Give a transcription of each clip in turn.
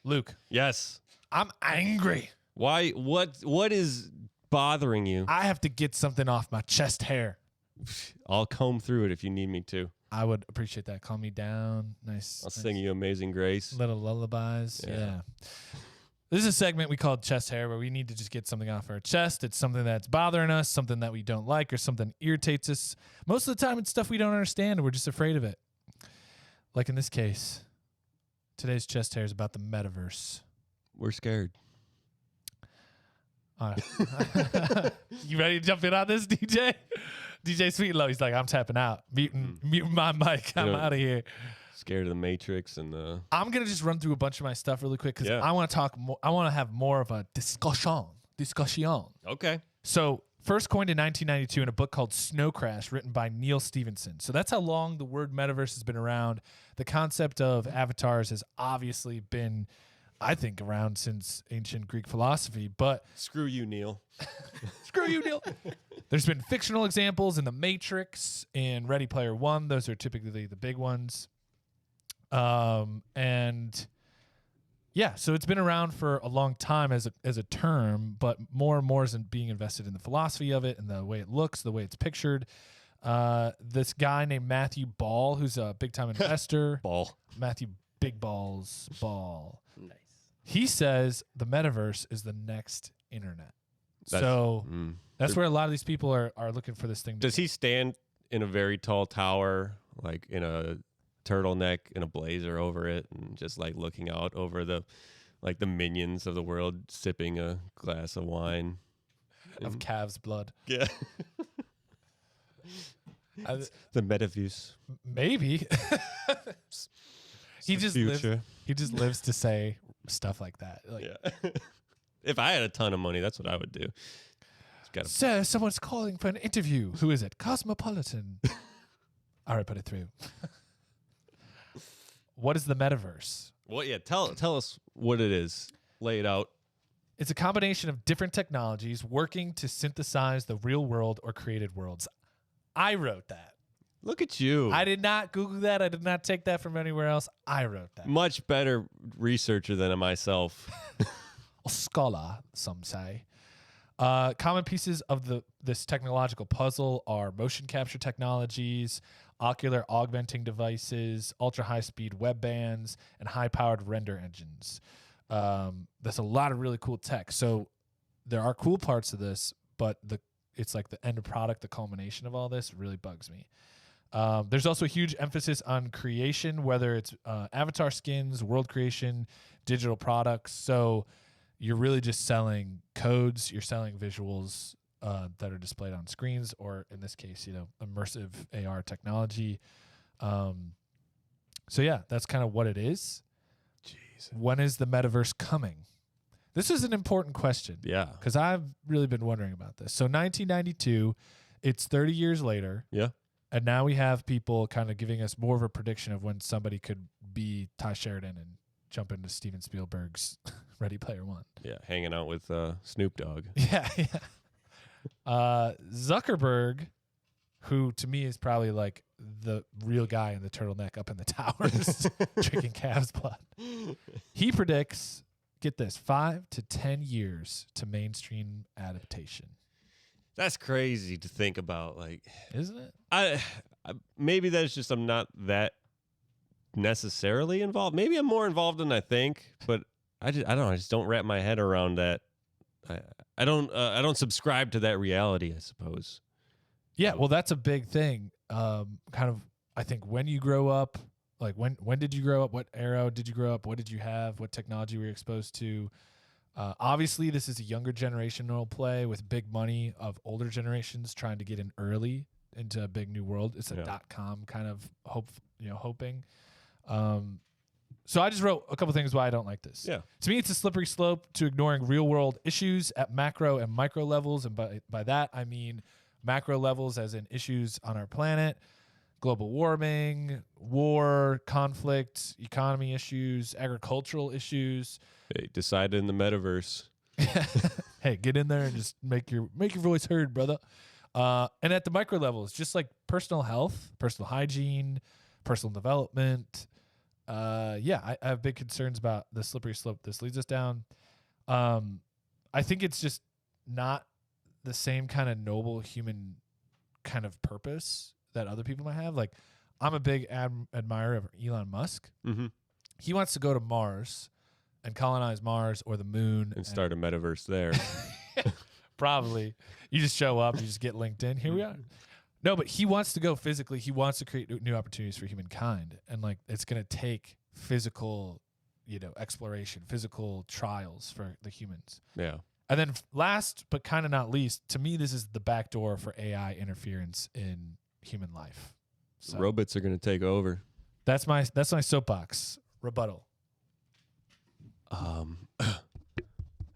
Luke. Yes. I'm angry. Why? What is bothering you? I have to get something off my chest hair. I'll comb through it if you need me to. I would appreciate that. Calm me down. Nice. I'll sing you Amazing Grace. Little lullabies. Yeah. This is a segment we call chest hair where we need to just get something off our chest. It's something that's bothering us, something that we don't like, or something irritates us. Most of the time, it's stuff we don't understand, and we're just afraid of it. Like in this case, today's chest hair is about the metaverse. We're scared. All right. You ready to jump in on this, DJ? DJ Sweetlow, he's like, I'm tapping out. Muting my mic. I'm out of here. Scared of the Matrix and I'm gonna just run through a bunch of my stuff really quick because I want to talk more. I want to have more of a discussion. Okay. So first coined in 1992 in a book called Snow Crash, written by Neil Stephenson. So that's how long the word metaverse has been around. The concept of avatars has obviously been, I think, around since ancient Greek philosophy. But screw you, Neil. Screw you, Neil. There's been fictional examples in The Matrix, in Ready Player One. Those are typically the big ones. And yeah, so it's been around for a long time as a term, but more and more is being invested in the philosophy of it and the way it looks, the way it's pictured. This guy named Matthew Ball, who's a big time investor. Matthew Big Balls Ball. Nice. He says the metaverse is the next internet. That's where a lot of these people are looking for this thing. Does he stand in a very tall tower, like in a turtleneck and a blazer over it, and just like looking out over the minions of the world, sipping a glass of wine of calves' blood? Yeah. The metaverse. Maybe. He just lives to say stuff like that. Yeah. If I had a ton of money, that's what I would do. Sir, someone's calling for an interview. Who is it? Cosmopolitan. All right, put it through. What is the metaverse? Well, yeah, tell us what it is. Lay it out. It's a combination of different technologies working to synthesize the real world or created worlds. I wrote that. Look at you. I did not Google that. I did not take that from anywhere else. I wrote that. Much better researcher than myself. A scholar, some say. Common pieces of this technological puzzle are motion capture technologies, ocular augmenting devices, ultra-high-speed web bands, and high-powered render engines. There's a lot of really cool tech. So there are cool parts of this, but it's like the end product, the culmination of all this really bugs me. There's also a huge emphasis on creation, whether it's avatar skins, world creation, digital products. So you're really just selling codes, you're selling visuals that are displayed on screens, or in this case, immersive AR technology. So yeah, that's kind of what it is. Jeez. When is the metaverse coming? This is an important question. Yeah. Because I've really been wondering about this. So 1992, it's 30 years later. Yeah. And now we have people kind of giving us more of a prediction of when somebody could be Ty Sheridan and jump into Steven Spielberg's Ready Player One. Yeah, hanging out with Snoop Dogg. Yeah. Zuckerberg, who to me is probably like the real guy in the turtleneck up in the towers drinking calves' blood. He predicts, get this, 5 to 10 years to mainstream adaptation. That's crazy to think about, isn't it? I maybe that's just I'm not that necessarily involved. Maybe I'm more involved than I think, but I don't know. I just don't wrap my head around that. I don't subscribe to that reality, I suppose. Yeah, well, that's a big thing. Kind of, I think when you grow up, like when did you grow up? What era did you grow up? What did you have? What technology were you exposed to? Obviously, this is a younger generational play with big money of older generations trying to get in early into a big new world. It's a .com kind of hoping. So I just wrote a couple things why I don't like this. Yeah. To me, it's a slippery slope to ignoring real world issues at macro and micro levels. And by that, I mean macro levels as in issues on our planet, global warming, war, conflict, economy issues, agricultural issues. Hey, decide in the metaverse. Hey, get in there and just make your voice heard, brother. And at the micro levels, just like personal health, personal hygiene, personal development, I have big concerns about the slippery slope this leads us down. I think it's just not the same kind of noble human kind of purpose that other people might have. Like, I'm a big admirer of Elon Musk. Mm-hmm. He wants to go to Mars and colonize Mars or the moon. And start a metaverse there. Probably. You just show up, you just get linked in. Here we are. No, but he wants to go physically. He wants to create new opportunities for humankind. And, like, it's going to take physical, exploration, physical trials for the humans. Yeah. And then last, but kind of not least, to me, this is the back door for AI interference in human life. So Robots are going to take over. that's my soapbox rebuttal.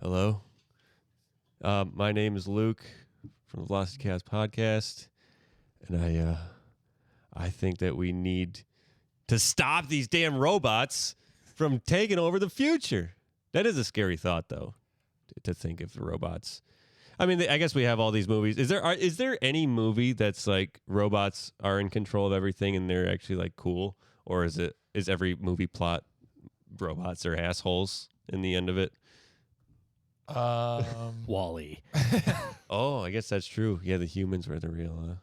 Hello. My name is Luke from the Velocity Cast podcast, and I think that we need to stop these damn robots from taking over the future. That is a scary thought, though, to think of the robots. I mean, I guess we have all these movies. Is there any movie that's like robots are in control of everything and they're actually like cool, or is every movie plot robots are assholes in the end of it? Wall-E. Oh, I guess that's true. Yeah, the humans were the real.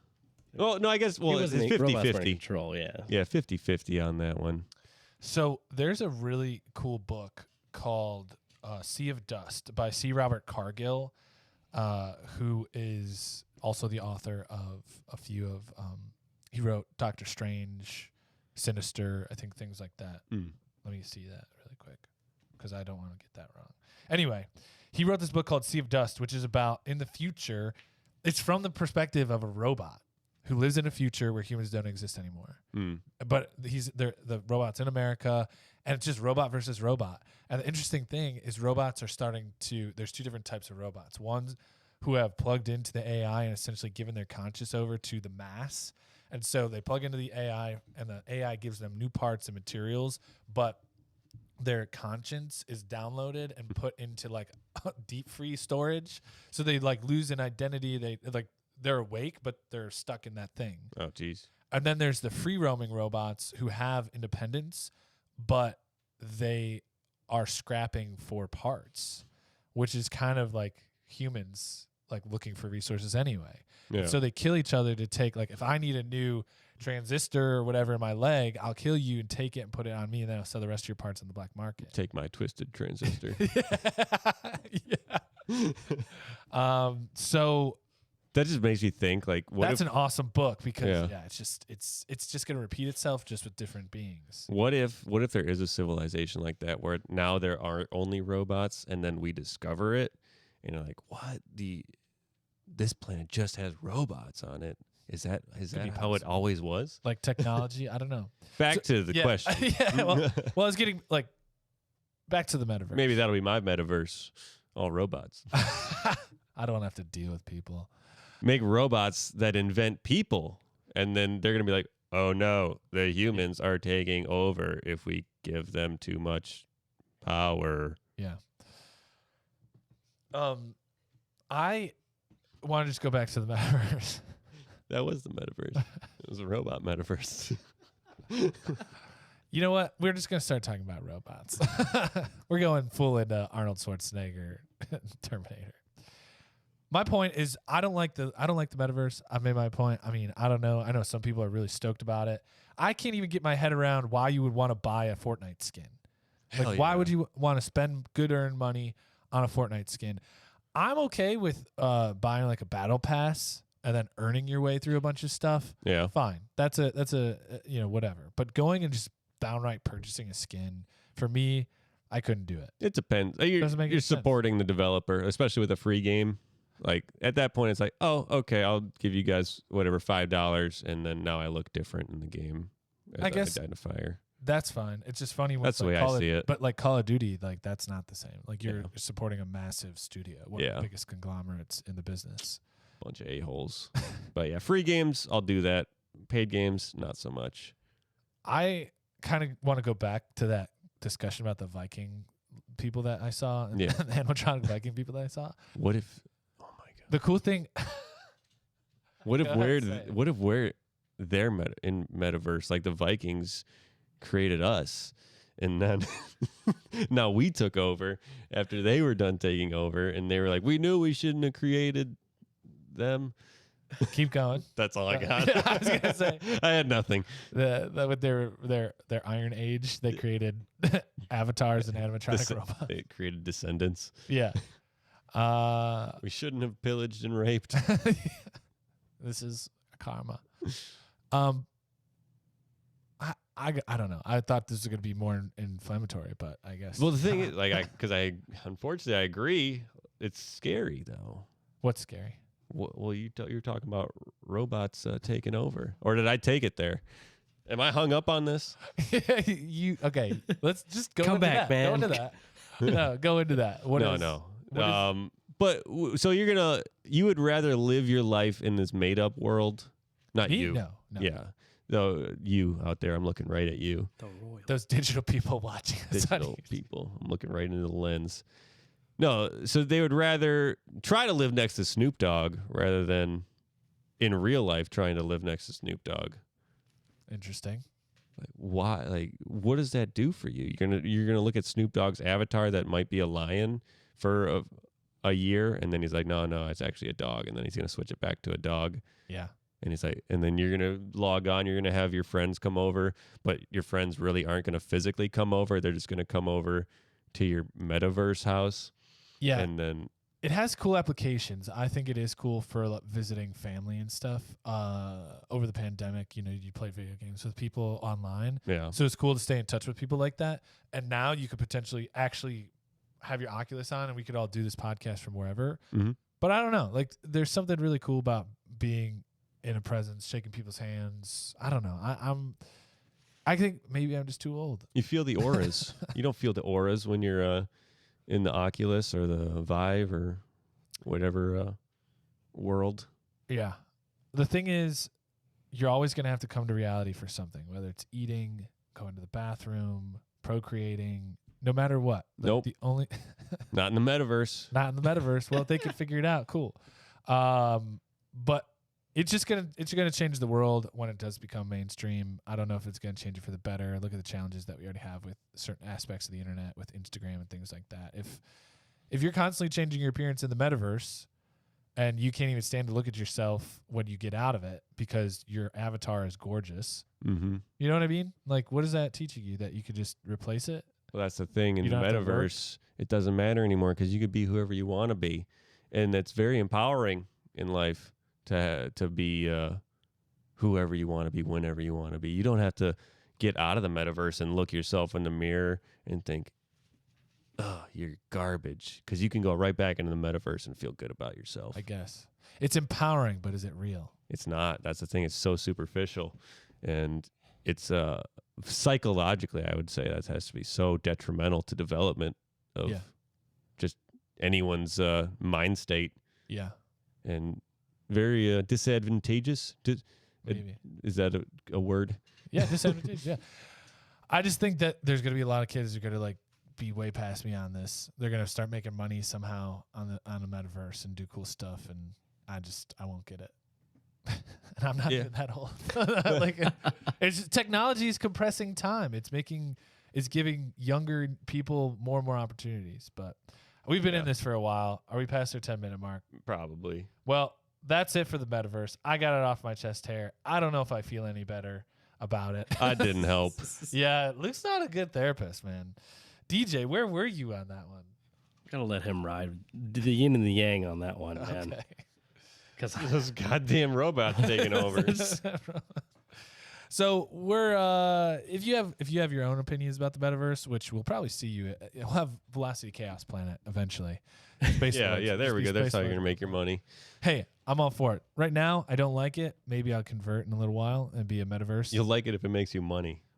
Well, no, I guess it's robots were in 50-50. control, yeah. Yeah, 50-50 on that one. So there's a really cool book called Sea of Dust by C. Robert Cargill, who is also the author of a few of, he wrote Doctor Strange, Sinister, I think things like that. Let me see that really quick because I don't want to get that wrong. Anyway, he wrote this book called Sea of Dust, which is about in the future. It's from the perspective of a robot who lives in a future where humans don't exist anymore. But the robot's in America, and it's just robot versus robot. And the interesting thing is robots are there's two different types of robots. Ones who have plugged into the AI and essentially given their conscious over to the mass. And so they plug into the AI, and the AI gives them new parts and materials, but their conscience is downloaded and put into like deep free storage. So they like lose an identity. They're awake, but they're stuck in that thing. Oh, geez. And then there's the free roaming robots who have independence, but they are scrapping for parts, which is kind of like humans like looking for resources anyway. Yeah. So they kill each other to take, like, if I need a new transistor or whatever in my leg, I'll kill you and take it and put it on me, and then I'll sell the rest of your parts on the black market. Take my twisted transistor. Yeah. So that just makes you think, like, that's an awesome book because it's just gonna repeat itself just with different beings. What if there is a civilization like that where now there are only robots, and then we discover it, and you're like, what? This planet just has robots on it. Is that how it always was? Like technology? I don't know. Back to the question. Yeah. Well, I was getting like back to the metaverse. Maybe that'll be my metaverse. All robots. I don't have to deal with people. Make robots that invent people, and then they're gonna be like, oh no, the humans are taking over if we give them too much power. Yeah. I want to just go back to the metaverse. That was the metaverse. It was a robot metaverse. You know what? We're just gonna start talking about robots. We're going full into Arnold Schwarzenegger, Terminator. My point is, I don't like the metaverse. I've made my point. I mean, I don't know. I know some people are really stoked about it. I can't even get my head around why you would want to buy a Fortnite skin. Like, why would you want to spend good earned money on a Fortnite skin? I'm okay with buying like a battle pass and then earning your way through a bunch of stuff. Yeah, fine. That's a whatever. But going and just downright purchasing a skin, for me, I couldn't do it. it depends. You're supporting the developer, especially with a free game. Like at that point, it's like, oh, okay, I'll give you guys whatever $5, and then now I look different in the game as I guess identifier. That's fine. It's just funny. That's the way I see it. But like Call of Duty, like that's not the same. Like you're supporting a massive studio, one of the biggest conglomerates in the business. Bunch of a-holes. But yeah, free games, I'll do that. Paid games, not so much. I kind of want to go back to that discussion about the Viking people that I saw, and the animatronic Viking people that I saw. What if? Oh my god! The cool thing. What if we're in metaverse, like the Vikings created us. And then now we took over after they were done taking over, and they were like, we knew we shouldn't have created them. Keep going. That's all I got. Yeah, I was gonna say I had nothing. With their Iron Age, they created avatars and animatronic robots. They created descendants. Yeah. We shouldn't have pillaged and raped. This is karma. I don't know. I thought this was going to be more inflammatory, but I guess. Well, the thing is, unfortunately, I agree. It's scary, though. What's scary? Well, you're talking about robots taking over, or did I take it there? Am I hung up on this? Okay? Let's just go. Come into back, that. man. Go into that. No, go into that. No. So you would rather live your life in this made up world? Not Me? you. No. Yeah. No, you out there. I'm looking right at you. The royal. Those digital people watching us. Digital people. I'm looking right into the lens. No, so they would rather try to live next to Snoop Dogg rather than in real life trying to live next to Snoop Dogg. Interesting. Like, why? Like, what does that do for you? You're gonna look at Snoop Dogg's avatar that might be a lion for a year, and then he's like, no, it's actually a dog, and then he's gonna switch it back to a dog. Yeah. And he's like, and then you're gonna log on. You're gonna have your friends come over, but your friends really aren't gonna physically come over. They're just gonna come over to your metaverse house. Yeah. And then it has cool applications. I think it is cool for visiting family and stuff. Over the pandemic, you played video games with people online. yeah, So it's cool to stay in touch with people like that. And now you could potentially actually have your Oculus on and we could all do this podcast from wherever. mm-hmm. But I don't know. Like, there's something really cool about being in a presence, shaking people's hands. I don't know. I think maybe I'm just too old. You feel the auras. You don't feel the auras when you're in the Oculus or the Vive or whatever world. Yeah. The thing is, you're always going to have to come to reality for something, whether it's eating, going to the bathroom, procreating, no matter what. Nope. The only Not in the metaverse. not in the metaverse. Well, if they can figure it out, cool. But it's gonna change the world when it does become mainstream. I don't know if it's gonna change it for the better. Look at the challenges that we already have with certain aspects of the internet, with Instagram and things like that. If you're constantly changing your appearance in the metaverse and you can't even stand to look at yourself when you get out of it because your avatar is gorgeous, Mm-hmm. you know what I mean? Like, what is that teaching you, that you could just replace it? Well, that's the thing. In You the don't have to work. metaverse, it doesn't matter anymore because you could be whoever you want to be. And that's very empowering in life to be whoever you want to be, whenever you want to be. You don't have to get out of the metaverse and look yourself in the mirror and think, oh, you're garbage. Because you can go right back into the metaverse and feel good about yourself. I guess. It's empowering, but is it real? It's not. That's the thing. It's so superficial. And it's psychologically, I would say that has to be so detrimental to development of just anyone's mind state. Yeah. And very disadvantageous. Maybe. Is that a word? Yeah, disadvantage. Yeah. I just think that there's going to be a lot of kids who are going to like be way past me on this. They're going to start making money somehow on the metaverse and do cool stuff, and I won't get it. And I'm not even that old. Like, it's technology is compressing time. It's giving younger people more and more opportunities. But we've been in this for a while. Are we past our 10-minute mark? Probably. Well, that's it for the metaverse. I got it off my chest hair. I don't know if I feel any better about it. I didn't help. Yeah, Luke's not a good therapist, man. DJ, where were you on that one? Gotta let him ride the yin and the yang on that one, man. Okay. Because Those goddamn robots taking over. So we're if you have your own opinions about the metaverse, which we'll probably see you at, we'll have Velocity Chaos Planet eventually. Yeah, there we go. That's how you're gonna make your money. Hey, I'm all for it. Right now, I don't like it. Maybe I'll convert in a little while and be a metaverse. You'll like it if it makes you money.